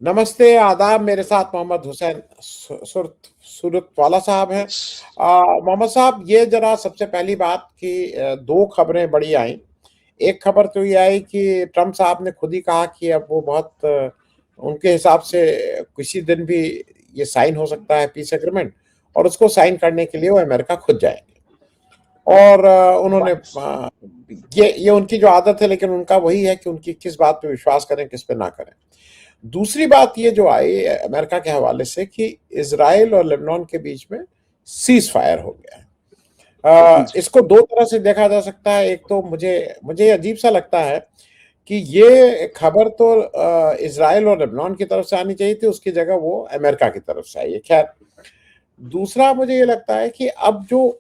नमस्ते, आदाब। मेरे साथ मोहम्मद हुसैन सुरत वाला साहब हैं। मोहम्मद साहब, ये जरा सबसे पहली बात कि दो खबरें बड़ी आई। एक खबर तो ये आई कि ट्रम्प साहब ने खुद ही कहा कि अब वो बहुत उनके हिसाब से किसी दिन भी ये साइन हो सकता है पीस एग्रीमेंट, और उसको साइन करने के लिए वो अमेरिका खुद जाएंगे। और उन्होंने ये उनकी जो आदत है, लेकिन उनका वही है कि उनकी किस बात पे विश्वास करें, किस पे ना करें। दूसरी बात ये जो आई अमेरिका के हवाले से कि इजराइल और लेबनान के बीच में सीज फायर हो गया है। इसको दो तरह से देखा जा सकता है। एक तो मुझे मुझे अजीब सा लगता है कि ये खबर तो इजराइल और लेबनान की तरफ से आनी चाहिए थी, उसकी जगह वो अमेरिका की तरफ से आई है। खैर, दूसरा मुझे ये लगता है कि अब जो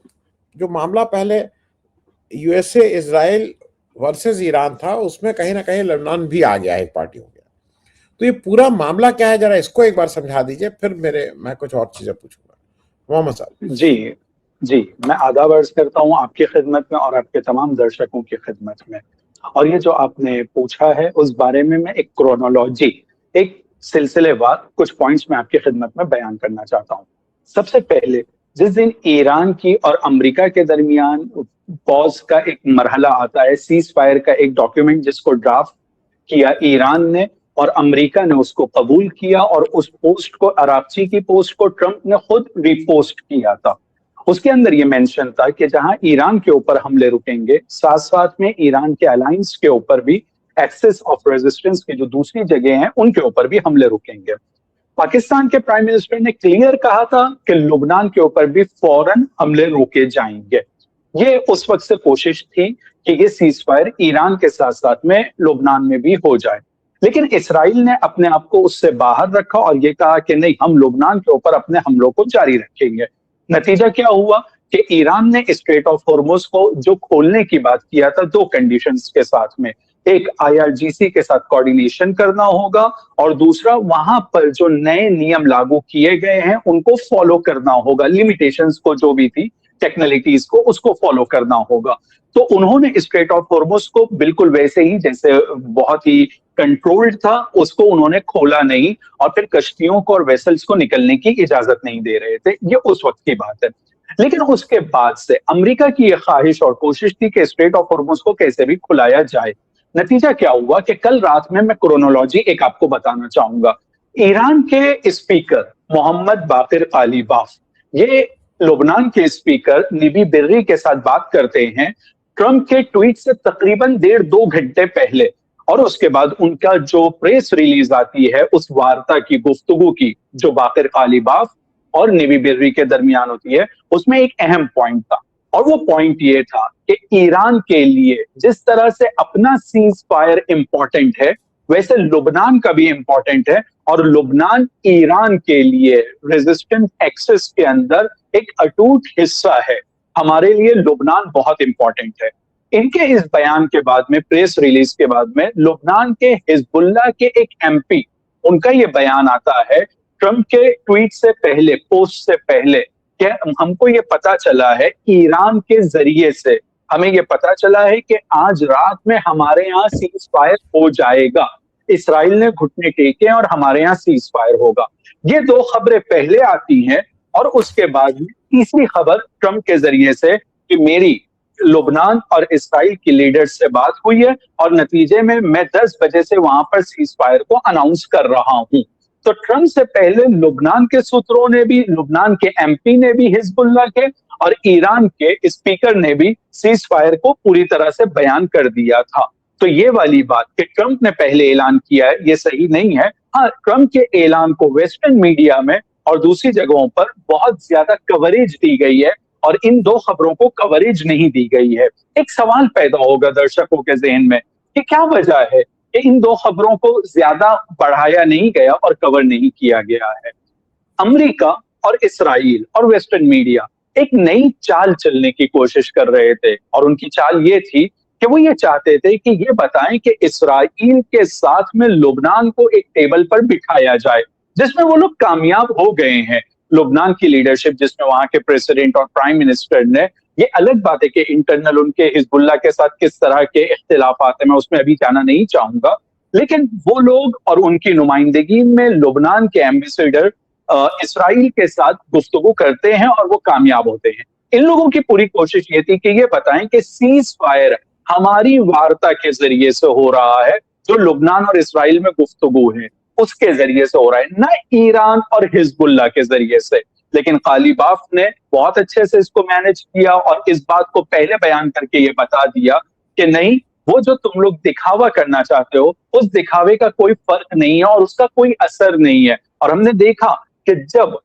जो मामला पहले यूएसए इजराइल वर्सेस ईरान था, उसमें कहीं ना कहीं लेबनान भी आ गया, एक पार्टी हो गया। तो ये पूरा मामला क्या है, जरा इसको एक बार समझा दीजिए, फिर मैं कुछ और चीजें पूछूंगा। मोहम्मद साहब। जी जी, मैं आदाब अर्ज करता हूँ आपकी खिदमत में और आपके तमाम दर्शकों की खिदमत में। और ये जो आपने पूछा है उस बारे में मैं एक क्रोनोलॉजी, एक सिलसिलेवार कुछ पॉइंट्स में आपकी खिदमत में बयान करना चाहता हूँ। सबसे पहले, जिस दिन ईरान की और अमेरिका के दरमियान पॉज का एक मरहला आता है, सीज फायर का एक डॉक्यूमेंट जिसको ड्राफ्ट किया ईरान ने और अमेरिका ने उसको कबूल किया, और उस पोस्ट को, अरागची की पोस्ट को ट्रंप ने खुद रिपोस्ट किया था। उसके अंदर ये मेंशन था कि जहां ईरान के ऊपर हमले रुकेंगे, साथ साथ में ईरान के अलायंस के ऊपर भी, एक्सेस ऑफ रेजिस्टेंस की जो दूसरी जगह हैं उनके ऊपर भी हमले रुकेंगे। पाकिस्तान के प्राइम मिनिस्टर ने क्लियर कहा था कि लुबनान के ऊपर भी फौरन हमले रोके जाएंगे। ये उस वक्त से कोशिश थी कि ये सीज फायर ईरान के साथ साथ में लुबनान में भी हो जाए, लेकिन इसराइल ने अपने आप को उससे बाहर रखा और ये कहा कि नहीं, हम लुबनान के ऊपर अपने हमलों को जारी रखेंगे। नतीजा क्या हुआ कि ईरान ने स्ट्रेट ऑफ हॉर्मुज को जो खोलने की बात किया था, दो कंडीशंस के साथ में, एक आईआरजीसी के साथ कोऑर्डिनेशन करना होगा और दूसरा वहां पर जो नए नियम लागू किए गए हैं उनको फॉलो करना होगा, लिमिटेशंस को जो भी थी, टेक्निकलिटीज को, उसको फॉलो करना होगा। तो उन्होंने स्ट्रेट ऑफ हॉर्मुज को बिल्कुल वैसे ही जैसे बहुत ही कंट्रोल्ड था, उसको उन्होंने खोला नहीं और फिर कश्तियों को और वेसल्स को निकलने की इजाजत नहीं दे रहे थे। ये उस वक्त की बात है। लेकिन उसके बाद से अमेरिका की यह ख्वाहिश और कोशिश थी कि स्ट्रेट ऑफ हॉर्मुज को कैसे भी खुलाया जाए। नतीजा क्या हुआ कि कल रात में, मैं क्रोनोलॉजी एक आपको बताना चाहूंगा। ईरान के स्पीकर मोहम्मद बाकिर कालीबाफ, ये लुबनान के स्पीकर निबी बिर्री के साथ बात करते हैं ट्रंप के ट्वीट से तकरीबन 1.5-2 घंटे पहले, और उसके बाद उनका जो प्रेस रिलीज आती है उस वार्ता की, गुफ्तगू की, जो बाकिर कालीबाफ और निबी बिर्री के दरमियान होती है, उसमें एक अहम पॉइंट था। और वो पॉइंट ये था कि ईरान के लिए जिस तरह से अपना सीज फायर इंपॉर्टेंट है, वैसे लुबनान का भी इंपॉर्टेंट है, और लुबनान ईरान के लिए रेजिस्टेंट एक्सेस के अंदर एक अटूट हिस्सा है। हमारे लिए लुबनान बहुत इंपॉर्टेंट है। इनके इस बयान के बाद में, प्रेस रिलीज के बाद में, लुबनान के हिजबुल्लाह के एक एमपी, उनका ये बयान आता है ट्रंप के ट्वीट से पहले, पोस्ट से पहले, कि हमको ये पता चला है ईरान के जरिए से, हमें ये पता चला है कि आज रात में हमारे यहाँ सीज फायर हो जाएगा। इसराइल ने घुटने टेके और हमारे यहाँ सीज फायर होगा। ये दो खबरें पहले आती हैं और उसके बाद में तीसरी खबर ट्रंप के जरिए से कि मेरी लुबनान और इसराइल की लीडर्स से बात हुई है और नतीजे में मैं 10 बजे से वहां पर सीज फायर को अनाउंस कर रहा हूं। तो ट्रंप से पहले लुबनान के सूत्रों ने भी, लुबनान के एमपी ने भी, हिजबुल्लाह के और ईरान के स्पीकर ने भी सीज फायर को पूरी तरह से बयान कर दिया था। तो ये वाली बात कि ट्रंप ने पहले ऐलान किया है, ये सही नहीं है। हाँ, ट्रंप के ऐलान को वेस्टर्न मीडिया में और दूसरी जगहों पर बहुत ज्यादा कवरेज दी गई है और इन दो खबरों को कवरेज नहीं दी गई है। एक सवाल पैदा होगा दर्शकों के जहन में कि क्या वजह है कि इन दो खबरों को ज्यादा बढ़ाया नहीं गया और कवर नहीं किया गया है। अमेरिका और इसराइल और वेस्टर्न मीडिया एक नई चाल चलने की कोशिश कर रहे थे, और उनकी चाल ये थी कि वो ये चाहते थे कि ये बताएं कि इसराइल के साथ में लुबनान को एक टेबल पर बिठाया जाए, जिसमें वो लोग कामयाब हो गए हैं। लुबनान की लीडरशिप, जिसमें वहां के प्रेसिडेंट और प्राइम मिनिस्टर ने, ये अलग बात है कि इंटरनल उनके हिजबुल्लाह के साथ किस तरह के इख्तिलाफात है, मैं उसमें अभी जाना नहीं चाहूंगा, लेकिन वो लोग और उनकी नुमाइंदगी में लुबनान के एम्बेसडर इसराइल के साथ गुफ्तगू करते हैं और वो कामयाब होते हैं। इन लोगों की पूरी कोशिश ये थी कि ये बताएं कि सीज फायर हमारी वार्ता के जरिए से हो रहा है, जो लुबनान और इसराइल में गुफ्तगू है उसके जरिए से हो रहा है, ना ईरान और हिजबुल्लाह के जरिए से। लेकिन गालिबाफ ने बहुत अच्छे से इसको मैनेज किया और इस बात को पहले बयान करके ये बता दिया कि नहीं, वो जो तुम लोग दिखावा करना चाहते हो उस दिखावे का कोई फर्क नहीं है और उसका कोई असर नहीं है। और हमने देखा कि जब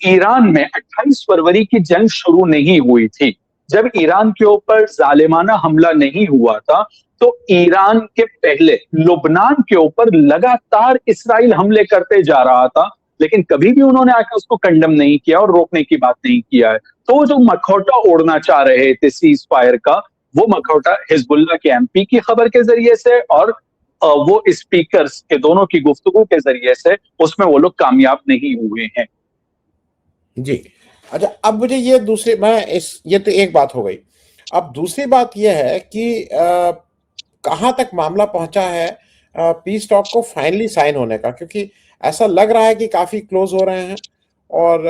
ईरान में 28 फरवरी की जंग शुरू नहीं हुई थी, जब ईरान के ऊपर जालिमाना हमला नहीं हुआ था, तो ईरान के पहले लुबनान के ऊपर लगातार इसराइल हमले करते जा रहा था, लेकिन कभी भी उन्होंने आकर उसको कंडम नहीं किया और रोकने की बात नहीं किया है। तो वो जो मखौटा ओढ़ना चाह रहे थे सीज फायर का, वो मखौटा हिजबुल्लाह के एमपी की खबर के जरिए से और वो स्पीकर्स के दोनों की गुफ्तगू के जरिए से उसमें वो लोग कामयाब नहीं हुए हैं। जी। अच्छा, अब मुझे ये दूसरी मैं इस ये तो एक बात हो गई। अब दूसरी बात ये है कि कहाँ तक मामला पहुंचा है पीस टॉक को फाइनली साइन होने का, क्योंकि ऐसा लग रहा है कि काफी क्लोज हो रहे हैं। और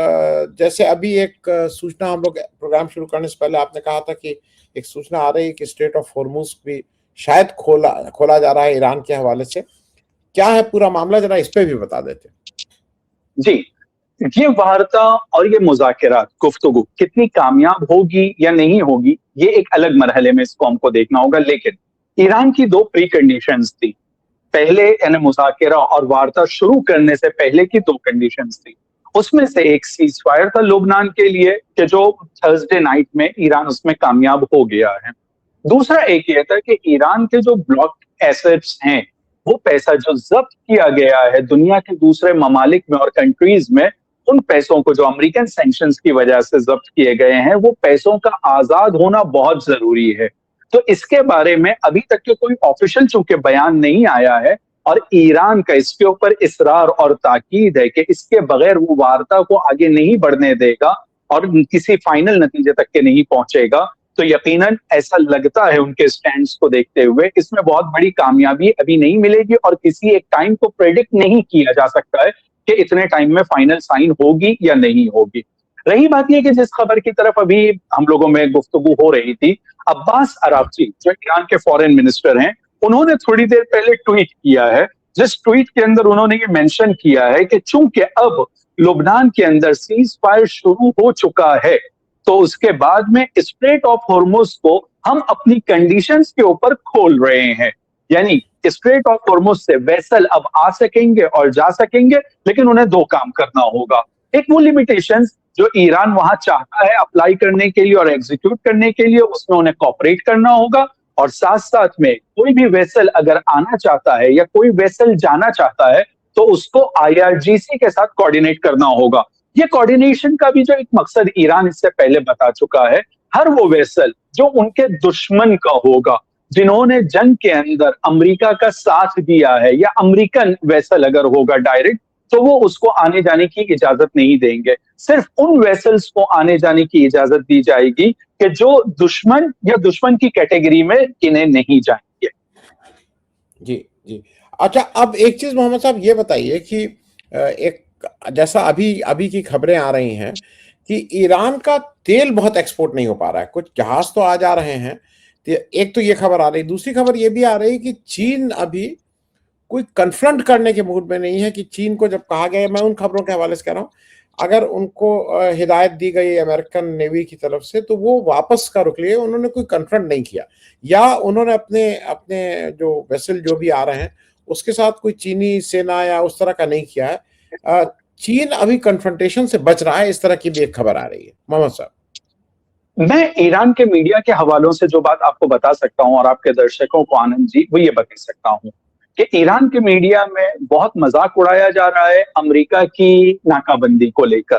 जैसे अभी एक सूचना, हम लोग प्रोग्राम शुरू करने से पहले आपने कहा था कि एक सूचना आ रही है कि स्ट्रेट ऑफ हॉर्मुज भी शायद खोला जा रहा है ईरान के हवाले से। क्या है पूरा मामला, जरा इस पे भी बता देते। जी, ये वार्ता और ये मुज़ाकरात, गुफ्तगू कितनी कामयाब होगी या नहीं होगी, ये एक अलग मरहले में इसको हमको देखना होगा। लेकिन ईरान की दो प्री कंडीशंस थी। पहले यानी मुज़ाकरा और वार्ता शुरू करने से पहले की दो कंडीशंस थी। उसमें से एक सीज फायर था लुबनान के लिए कि जो थर्सडे नाइट में ईरान उसमें कामयाब हो गया है। दूसरा एक ये था कि ईरान के जो ब्लॉक एसेट्स हैं, वो पैसा जो जब्त किया गया है दुनिया के दूसरे ममालिक में और कंट्रीज में, उन पैसों को जो अमेरिकन सैंक्शंस की वजह से जब्त किए गए हैं, वो पैसों का आजाद होना बहुत जरूरी है। तो इसके बारे में अभी तक के कोई ऑफिशियल चूंकि बयान नहीं आया है और ईरान का इसके ऊपर इसरार और ताकीद है कि इसके बगैर वो वार्ता को आगे नहीं बढ़ने देगा और किसी फाइनल नतीजे तक के नहीं पहुंचेगा, तो यकीनन ऐसा लगता है उनके स्टैंड्स को देखते हुए इसमें बहुत बड़ी कामयाबी अभी नहीं मिलेगी और किसी एक टाइम को प्रेडिक्ट नहीं किया जा सकता है कि इतने टाइम में फाइनल साइन होगी या नहीं होगी। रही बात यह कि जिस खबर की तरफ अभी हम लोगों में गुफ्तगू हो रही थी, अब्बास अरागची जो ईरान के फॉरेन मिनिस्टर हैं, उन्होंने थोड़ी देर पहले ट्वीट किया है, जिस ट्वीट के अंदर उन्होंने ये मेंशन किया है कि चूंकि अब लुबनान के अंदर सीज फायर शुरू हो चुका है, तो उसके बाद में स्ट्रेट ऑफ हॉर्मुज को हम अपनी कंडीशंस के ऊपर खोल रहे हैं। यानी स्ट्रेट ऑफ हॉर्मुज से वेसल अब आ सकेंगे और जा सकेंगे, लेकिन उन्हें दो काम करना होगा। एक वो लिमिटेशंस जो ईरान वहां चाहता है अप्लाई करने के लिए और एग्जीक्यूट करने के लिए, उसमें उन्हें कॉपरेट करना होगा। और साथ साथ में कोई भी वेसल अगर आना चाहता है या कोई वेसल जाना चाहता है, तो उसको आईआरजीसी के साथ कोऑर्डिनेट करना होगा। ये कोऑर्डिनेशन का भी जो एक मकसद ईरान इससे पहले बता चुका है, हर वो वेसल जो उनके दुश्मन का होगा, जिन्होंने जंग के अंदर अमेरिका का साथ दिया है, या अमेरिकन वेसल अगर होगा डायरेक्ट, तो वो उसको आने जाने की इजाजत नहीं देंगे। सिर्फ उन वेसल्स को आने जाने की इजाजत दी जाएगी कि जो दुश्मन या दुश्मन की कैटेगरी में इन्हें नहीं जाएंगे। जी जी। अच्छा, अब एक चीज मोहम्मद साहब ये बताइए कि एक जैसा अभी अभी की खबरें आ रही हैं कि ईरान का तेल बहुत एक्सपोर्ट नहीं हो पा रहा है, कुछ जहाज तो आ जा रहे हैं, एक तो ये खबर आ रही, दूसरी खबर ये भी आ रही कि चीन अभी कोई कन्फ्रंट करने के मूड में नहीं है। कि चीन को जब कहा गया, मैं उन खबरों के हवाले से कह रहा हूँ, अगर उनको हिदायत दी गई अमेरिकन नेवी की तरफ से तो वो वापस का रुक लिए, उन्होंने कोई कन्फ्रंट नहीं किया, या उन्होंने अपने अपने जो वेसल जो भी आ रहे हैं उसके साथ कोई चीनी सेना या उस तरह का नहीं किया है। चीन अभी कन्फ्रंटेशन से बच रहा है, इस तरह की भी एक खबर आ रही है मोहम्मद साहब। मैं ईरान के मीडिया के हवालों से जो बात आपको बता सकता हूं और आपके दर्शकों को आनंद जी, वो ये बता सकता हूं कि ईरान के मीडिया में बहुत मजाक उड़ाया जा रहा है अमेरिका की नाकाबंदी को लेकर,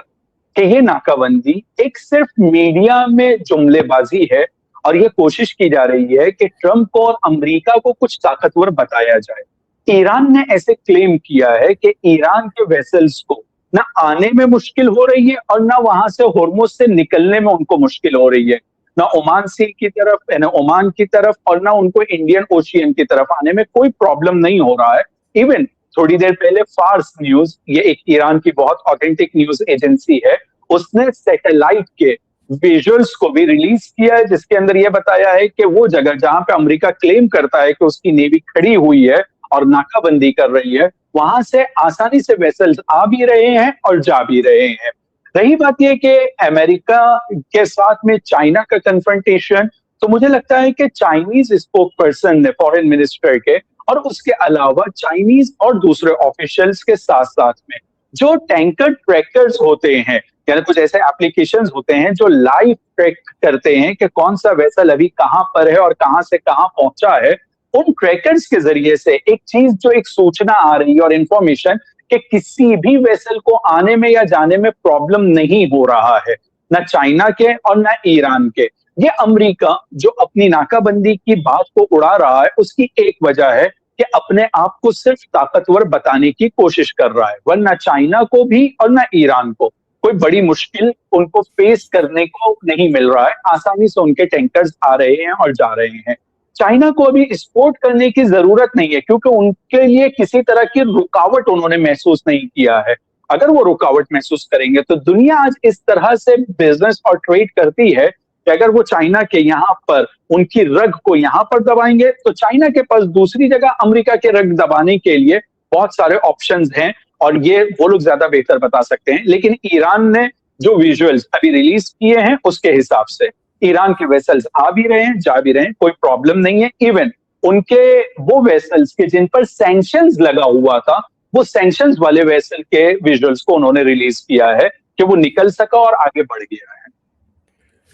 कि ये नाकाबंदी एक सिर्फ मीडिया में जुमलेबाजी है और ये कोशिश की जा रही है कि ट्रंप और अमेरिका को कुछ ताकतवर बताया जाए। ईरान ने ऐसे क्लेम किया है कि ईरान के वेसल्स को ना आने में मुश्किल हो रही है और ना वहां से हॉर्मुज से निकलने में उनको मुश्किल हो रही है। ना ओमान सी की तरफ, ना ओमान की तरफ, और ना उनको इंडियन ओशियन की तरफ आने में कोई प्रॉब्लम नहीं हो रहा है। इवन थोड़ी देर पहले फार्स न्यूज, ये एक ईरान की बहुत ऑथेंटिक न्यूज एजेंसी है, उसने सैटेलाइट के विजुअल्स को भी रिलीज किया है, जिसके अंदर यह बताया है कि वो जगह जहां पे अमेरिका क्लेम करता है कि उसकी नेवी खड़ी हुई है और नाकाबंदी कर रही है, वहां से आसानी से वेसल्स आ भी रहे हैं और जा भी रहे हैं। रही बात यह कि अमेरिका के साथ में चाइना का कन्फ्रंटेशन, तो मुझे लगता है कि चाइनीज स्पोक पर्सन ने, फॉरेन मिनिस्टर के, और उसके अलावा चाइनीज और दूसरे ऑफिशियल्स के साथ साथ में जो टैंकर ट्रैकर्स होते हैं, यानी कुछ ऐसे एप्लीकेशंस होते हैं जो लाइव ट्रैक करते हैं कि कौन सा वेसल अभी कहां पर है और कहां से कहां पहुंचा है, उन ट्रैकर्स के जरिए से एक चीज, जो एक सूचना आ रही है और इंफॉर्मेशन, कि किसी भी वेसल को आने में या जाने में प्रॉब्लम नहीं हो रहा है, ना चाइना के और ना ईरान के। ये अमेरिका जो अपनी नाकाबंदी की बात को उड़ा रहा है, उसकी एक वजह है कि अपने आप को सिर्फ ताकतवर बताने की कोशिश कर रहा है, वरना चाइना को भी और ना ईरान को कोई बड़ी मुश्किल उनको फेस करने को नहीं मिल रहा है। आसानी से उनके टैंकर्स आ रहे हैं और जा रहे हैं। चाइना को अभी एक्सपोर्ट करने की जरूरत नहीं है, क्योंकि उनके लिए किसी तरह की रुकावट उन्होंने महसूस नहीं किया है। अगर वो रुकावट महसूस करेंगे तो दुनिया आज इस तरह से बिजनेस और ट्रेड करती है कि अगर वो चाइना के यहाँ पर उनकी रग को यहाँ पर दबाएंगे, तो चाइना के पास दूसरी जगह अमेरिका के रग दबाने के लिए बहुत सारे ऑप्शंस हैं, और ये वो लोग ज्यादा बेहतर बता सकते हैं। लेकिन ईरान ने जो विजुअल्स अभी रिलीज किए हैं, उसके हिसाब से ईरान के वेसल्स आ भी रहे हैं, जा भी रहे हैं, कोई प्रॉब्लम नहीं है। इवन उनके वो वेसल्स के जिन पर सैंक्शंस लगा हुआ था, वो सैंक्शंस वाले वेसल के विजुअल्स को उन्होंने रिलीज किया है कि वो निकल सका और आगे बढ़ गया है।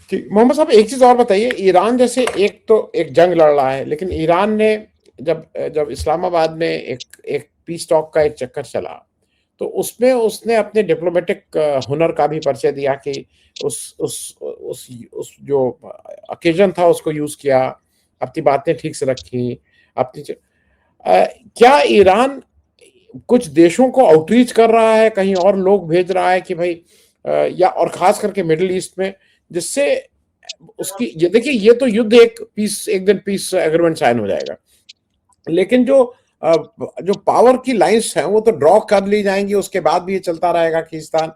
ठीक, मोहम्मद साहब एक चीज और बताइए, ईरान जैसे एक तो एक जंग लड़ रहा है, लेकिन ईरान ने जब जब इस्लामाबाद में एक पीस टॉक का एक चक्कर चला, तो उसमें उसने अपने डिप्लोमेटिक हुनर का भी परिचय दिया कि उस जो ओकेजन था उसको यूज किया, अपनी बातें ठीक से रखी, अपनी क्या ईरान कुछ देशों को आउटरीच कर रहा है, कहीं और लोग भेज रहा है कि भाई या और खास करके मिडिल ईस्ट में, जिससे उसकी ये देखिए, ये तो युद्ध एक दिन पीस एग्रीमेंट साइन हो जाएगा, लेकिन जो पावर की लाइंस हैं वो तो ड्रॉ कर ली जाएंगी, उसके बाद भी ये चलता रहेगा खींचतान।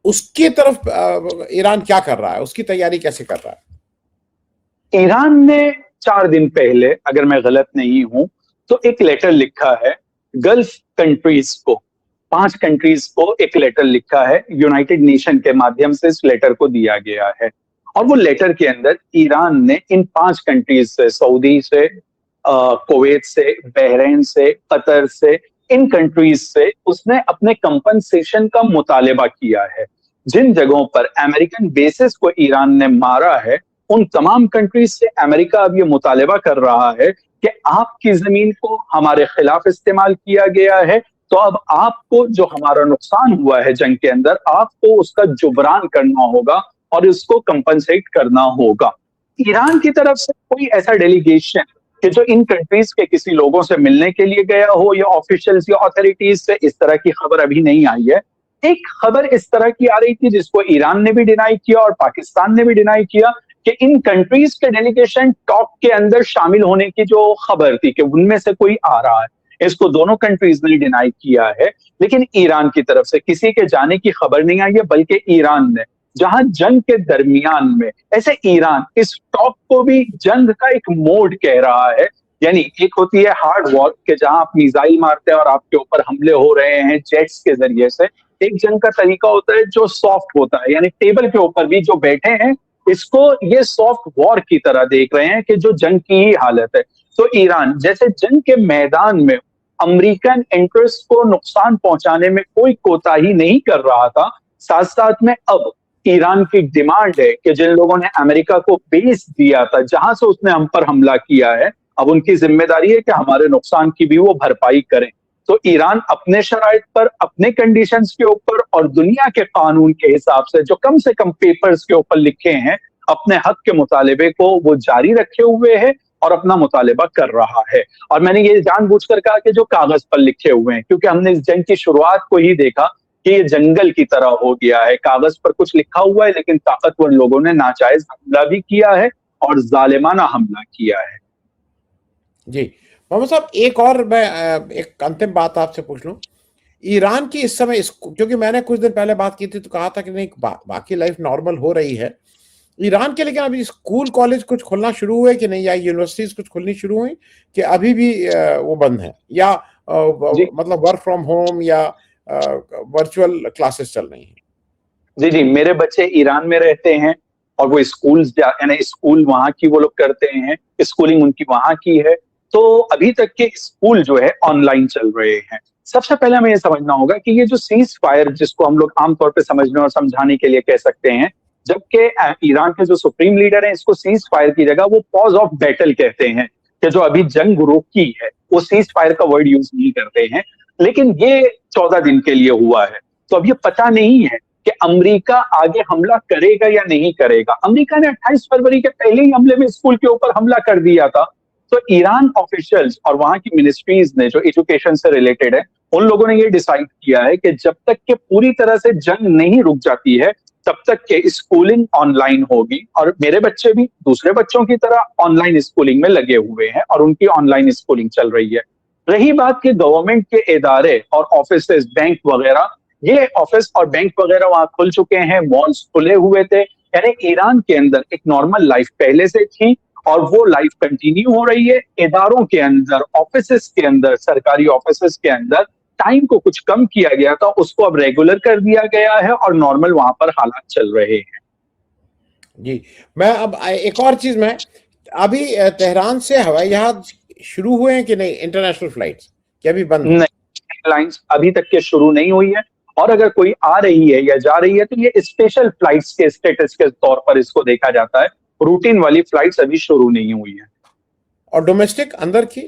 उसकी तरफ ईरान क्या कर रहा है, उसकी तैयारी कैसे कर रहा है? ईरान ने 4 दिन पहले, अगर मैं गलत नहीं हूं, तो एक लेटर लिखा है गल्फ कंट्रीज को, 5 कंट्रीज को एक लेटर लिखा है, यूनाइटेड नेशन के माध्यम से इस लेटर को दिया गया है। और वो लेटर के अंदर ईरान ने इन 5 कंट्रीज से, सऊदी से, कुवैत से, बहरीन से, कतर से, इन कंट्रीज से उसने अपने कंपनसेशन का मुतालबा किया है। जिन जगहों पर अमेरिकन बेसिस को ईरान ने मारा है, उन तमाम कंट्रीज से अमेरिका अब ये मुतालबा कर रहा है कि आपकी जमीन को हमारे खिलाफ इस्तेमाल किया गया है, तो अब आपको जो हमारा नुकसान हुआ है जंग के अंदर, आपको उसका जुबरान करना होगा और इसको कंपनसेट करना होगा। ईरान की तरफ से कोई ऐसा डेलीगेशन कि जो इन कंट्रीज के किसी लोगों से मिलने के लिए गया हो, या ऑफिशियल्स या अथॉरिटीज से, इस तरह की खबर अभी नहीं आई है। एक खबर इस तरह की आ रही थी जिसको ईरान ने भी डिनाई किया और पाकिस्तान ने भी डिनाई किया, कि इन कंट्रीज के डेलीगेशन टॉक के अंदर शामिल होने की जो खबर थी कि उनमें से कोई आ रहा है, इसको दोनों कंट्रीज ने डिनाई किया है। लेकिन ईरान की तरफ से किसी के जाने की खबर नहीं आई है, बल्कि ईरान ने, जहां जंग के दरमियान में, ऐसे ईरान इस टॉक को भी जंग का एक मोड कह रहा है। यानी एक होती है हार्ड वॉर के जहां आप मिसाइल मारते हैं और आपके ऊपर हमले हो रहे हैं जेट्स के जरिए से। एक जंग का तरीका होता है जो सॉफ्ट होता है, यानी टेबल के ऊपर भी जो बैठे हैं, इसको ये सॉफ्ट वॉर की तरह देख रहे हैं कि जो जंग की ही हालत है। तो ईरान जैसे जंग के मैदान में अमेरिकन इंटरेस्ट को नुकसान पहुंचाने में कोई कोताही नहीं कर रहा था, साथ साथ में अब ईरान की डिमांड है कि जिन लोगों ने अमेरिका को बेस दिया था, जहां से उसने हम पर हमला किया है, अब उनकी जिम्मेदारी है कि हमारे नुकसान की भी वो भरपाई करें। तो ईरान अपने शराइत पर, अपने कंडीशंस के ऊपर और दुनिया के कानून के हिसाब से जो कम से कम पेपर्स के ऊपर लिखे हैं, अपने हक के मुतालिबे को वो जारी रखे हुए है और अपना मुतालिबा कर रहा है। और मैंने ये जानबूझकर कहा कि जो कागज पर लिखे हुए हैं, क्योंकि हमने इस जंग की शुरुआत को ही देखा कि ये जंगल की तरह हो गया है, कागज पर कुछ लिखा हुआ है लेकिन ताकतवर लोगों ने नाजायज हमला भी किया है और जालिमाना हमला किया है। जी, मोहम्मद साहब एक और मैं एक अंतिम बात आपसे पूछ लूं। ईरान की इस समय क्योंकि मैंने कुछ दिन पहले बात की थी तो कहा था कि नहीं बाकी लाइफ नॉर्मल हो रही है ईरान के, लेकिन अभी स्कूल कॉलेज कुछ खुलना शुरू हुए कि नहीं, या यूनिवर्सिटीज कुछ खुलनी शुरू हुई कि अभी भी वो बंद है, या जी मतलब वर्क फ्रॉम होम या वर्चुअल क्लासेस चल रही हैं? जी जी, मेरे बच्चे ईरान में रहते हैं और वो स्कूल यानी स्कूल वहां की वो लोग करते हैं, स्कूलिंग उनकी वहां की है। तो अभी तक के स्कूल जो है ऑनलाइन चल रहे हैं। सबसे पहले हमें ये समझना होगा कि ये जो सीज फायर जिसको हम लोग आमतौर पर समझने और समझाने के लिए कह सकते हैं, जबकि ईरान के जो सुप्रीम लीडर हैं इसको सीज फायर की जगह वो पॉज ऑफ बैटल कहते हैं, कि जो अभी जंग रोकी है वो सीज फायर का वर्ड यूज नहीं करते हैं। लेकिन ये 14 दिन के लिए हुआ है, तो अब ये पता नहीं है कि अमेरिका आगे हमला करेगा या नहीं करेगा। अमेरिका ने 28 फरवरी के पहले ही हमले में स्कूल के ऊपर हमला कर दिया था। तो ईरान ऑफिशियल्स और वहां की मिनिस्ट्रीज ने जो एजुकेशन से रिलेटेड है, उन लोगों ने ये डिसाइड किया है कि जब तक के पूरी तरह से जंग नहीं रुक जाती है तब तक के स्कूलिंग ऑनलाइन होगी। और मेरे बच्चे भी दूसरे बच्चों की तरह ऑनलाइन स्कूलिंग में लगे हुए हैं और उनकी ऑनलाइन स्कूलिंग चल रही है। रही बात के गवर्नमेंट के इदारे और ऑफिस, बैंक वगैरह, ये ऑफिस और बैंक वगैरह वहां खुल चुके हैं, मॉल्स खुले हुए थे, यानी ईरान के अंदर एक नॉर्मल लाइफ पहले से थी और वो लाइफ कंटिन्यू हो रही है। इदारों के अंदर, ऑफिसेस के अंदर, सरकारी ऑफिसेस के अंदर टाइम को कुछ कम किया गया था, उसको अब रेगुलर कर दिया गया है और नॉर्मल वहां पर हालात चल रहे हैं। जी, मैं अब एक और चीज में, अभी तेहरान से हवाई जहाज शुरू हुए हैं कि नहीं, इंटरनेशनल फ्लाइट्स कि अभी बंद है? नहीं, एयरलाइंस अभी तक के शुरू नहीं हुई है, और अगर कोई आ रही है या जा रही है तो ये स्पेशल फ्लाइट्स के स्टेटस के तौर पर इसको देखा जाता है। रूटीन वाली फ्लाइट्स अभी शुरू नहीं हुई है। और डोमेस्टिक अंदर की?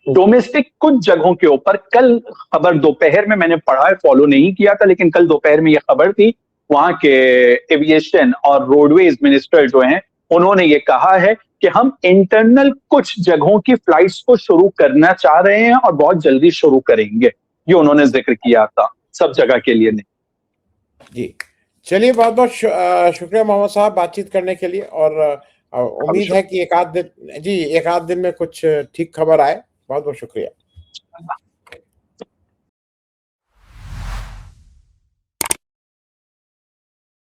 डोमेस्टिक कुछ जगहों के ऊपर कल खबर दोपहर में मैंने पढ़ा है, फॉलो नहीं किया था, लेकिन कल दोपहर में यह खबर थी। वहां के एविएशन और रोडवेज मिनिस्टर जो हैं उन्होंने ये कहा है कि हम इंटरनल कुछ जगहों की फ्लाइट्स को शुरू करना चाह रहे हैं और बहुत जल्दी शुरू करेंगे। ये उन्होंने जिक्र किया था, सब जगह के लिए नहीं। जी, चलिए, बहुत बहुत शुक्रिया मोहम्मद साहब बातचीत करने के लिए, और उम्मीद है कि एक आध दिन में कुछ ठीक खबर आए। बहुत बहुत शुक्रिया।